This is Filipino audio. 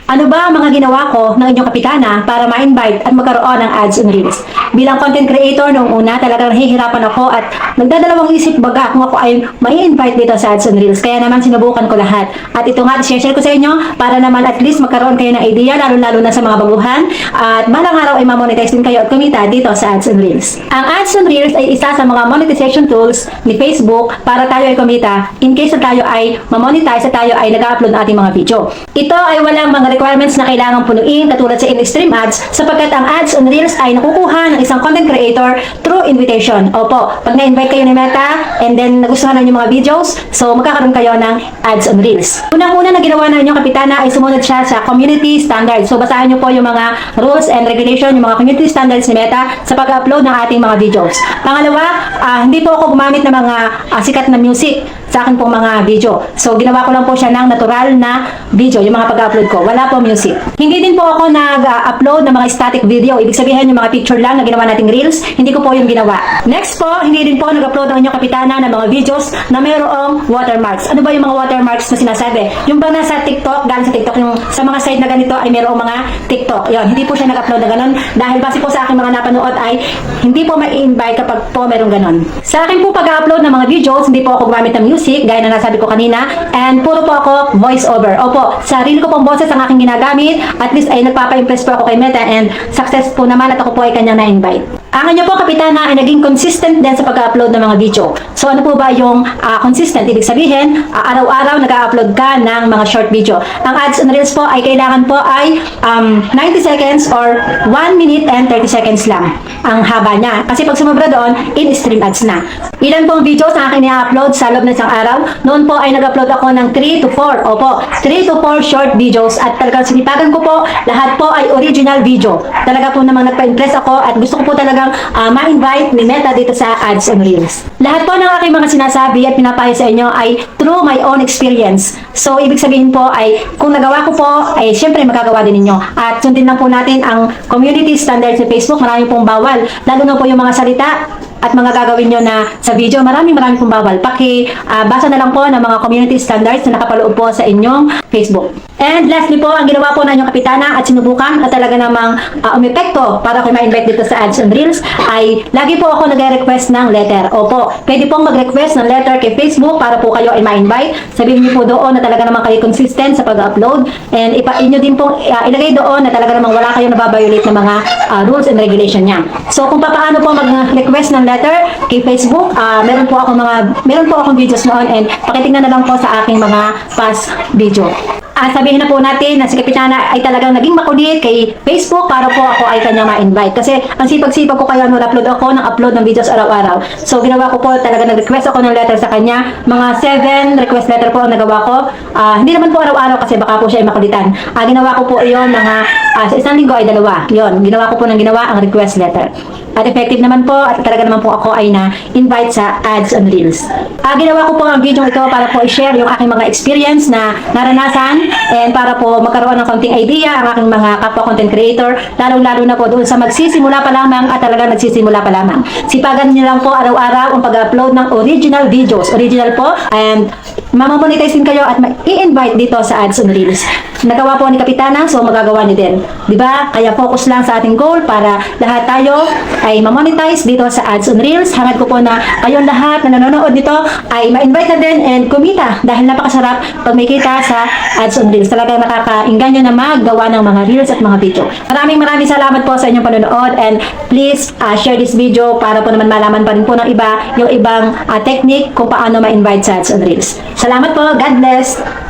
Ano ba ang mga ginawa ko ng inyong kapitana para ma-invite at magkaroon ng ads on Reels? Bilang content creator noong una, talagang nahihirapan ako at nagdadalawang isip baga kung ako ay mai-invite dito sa ads on Reels. Kaya naman sinubukan ko lahat. At ito nga, share ko sa inyo para naman at least magkaroon kayo ng idea, lalo-lalo na sa mga baguhan. At malang araw ay ma-monetize din kayo at kumita dito sa ads on Reels. Ang ads on Reels ay isa sa mga monetization tools ni Facebook para tayo ay kumita in case na tayo ay ma-monetize at tayo ay nag-upload ng ating mga video. Ito ay walang mga requirements na kailangang punuin katulad sa in-stream ads sapagkat ang ads on Reels ay nakukuha ng isang content creator through invitation. Opo, pag na-invite kayo ni Meta and then nagustuhan na yung mga videos, so magkakaroon kayo ng ads on Reels. Unang-una na ginawa na inyong kapitana ay sumunod siya sa community standards. So basahin nyo po yung mga rules and regulation, yung mga community standards ni Meta sa pag-upload ng ating mga videos. Pangalawa, hindi po ako gumamit ng mga sikat na music sa akin pong mga video. So, ginawa ko lang po siya ng natural na video, yung mga pag-upload ko. Wala po music. Hindi din po ako nag-upload ng mga static video. Ibig sabihin, yung mga picture lang na ginawa nating reels, hindi ko po yung ginawa. Next po, hindi din po nag-upload ang inyong kapitana ng mga videos na mayroong watermarks. Ano ba yung mga watermarks na sinasabi? Yung ba nasa TikTok, galing sa TikTok, yung sa mga site na ganito ay mayroong mga TikTok. Yun, hindi po siya nag-upload na ganon. Dahil base po sa aking mga napanood ay hindi po mai-invite kapag po mayroong ganon. Sa akin po pag-upload ng mga videos, hindi po ako gumamit ng music, gaya na nasabi ko kanina, and puro po ako voice over. Opo, sarili ko pong boses ang aking ginagamit, at least ay nagpapa-impress po ako kay Meta and success po naman at ako po ay kanyang na-invite. Ang inyo po kapitana ay naging consistent din sa pag-upload ng mga video. So ano po ba yung consistent? Ibig sabihin, araw-araw nag-upload ka ng mga short video. Ang ads on Reels po ay kailangan po ay 90 seconds or 1 minute and 30 seconds lang ang haba niya. Kasi pag sumobra doon, in-stream ads na. Ilan pong videos na aking i-upload sa loob ng isang araw? Noon po ay nag-upload ako ng 3 to 4. Opo, 3 to 4 short videos at talagang sinipagan ko po, lahat po ay original video. Talaga po namang nagpa-impress ako at gusto ko po talagang ma-invite ni Meta dito sa ads on Reels. Lahat po ng aking mga sinasabi at pinapayo sa inyo ay through my own experience. So, ibig sabihin po ay kung nagawa ko po, ay syempre magagawa din ninyo. At sundin lang po natin ang community standards sa Facebook. Marami pong bawal. Lalo na po yung mga salita at mga gagawin nyo na sa video, maraming pong bawal. Basa na lang po ng mga community standards na nakapaloob po sa inyong Facebook. And lastly po, ang ginawa po na inyong kapitana at sinubukan at talaga namang umepekto para ako ma-invite dito sa ads on Reels ay lagi po ako nag-request ng letter. Opo, pwede pong mag-request ng letter kay Facebook para po kayo ay ma-invite. Sabihin niyo po doon na talaga naman kayo consistent sa pag-upload and inyo din pong ilagay doon na talaga namang wala kayong nababiolate ng mga rules and regulation niya. So kung paano po mag-request ng letter kay Facebook, meron po akong videos noon and pakitingnan na lang po sa aking mga past video. Sabihin na po natin na si Kapitana ay talagang naging makulit kay Facebook para po ako ay kanyang ma-invite. Kasi ang sipag-sipag ko kaya nung upload ako ng videos araw-araw. So ginawa ko po talaga, nag-request ako ng letter sa kanya. Mga 7 request letter po ang nagawa ko. Hindi naman po araw-araw kasi baka po siya ay makulitan. Ginawa ko po iyon sa isang linggo ay 2. Yun, ginawa ko po ang request letter. At effective naman po at talaga naman po ako ay na-invite sa ads on Reels. Ginawa ko po ang video ito para po i-share yung aking mga experience na naranasan and para po magkaroon ng konting idea ang aking mga kapwa content creator, lalong-lalo na po doon sa magsisimula pa lamang at talaga nagsisimula pa lamang. Sipagan niyo lang po araw-araw ang pag-upload ng original videos. Original po, and mamamonetize din kayo at i-invite dito sa ads on Reels. Nagawa po ni Kapitana, so magagawa niyo din. Diba? Kaya focus lang sa ating goal para lahat tayo ay ma-monetize dito sa ads on Reels. Hangad ko po na kayong lahat na nanonood dito ay ma-invite na din and kumita dahil napakasarap pag may kita sa ads on Reels. Talagang nakakainganyo na maggawa ng mga reels at mga video. Maraming salamat po sa inyong panonood and please share this video para po naman malaman pa rin po ng iba yung ibang technique kung paano ma-invite sa ads on Reels. Salamat po. God bless.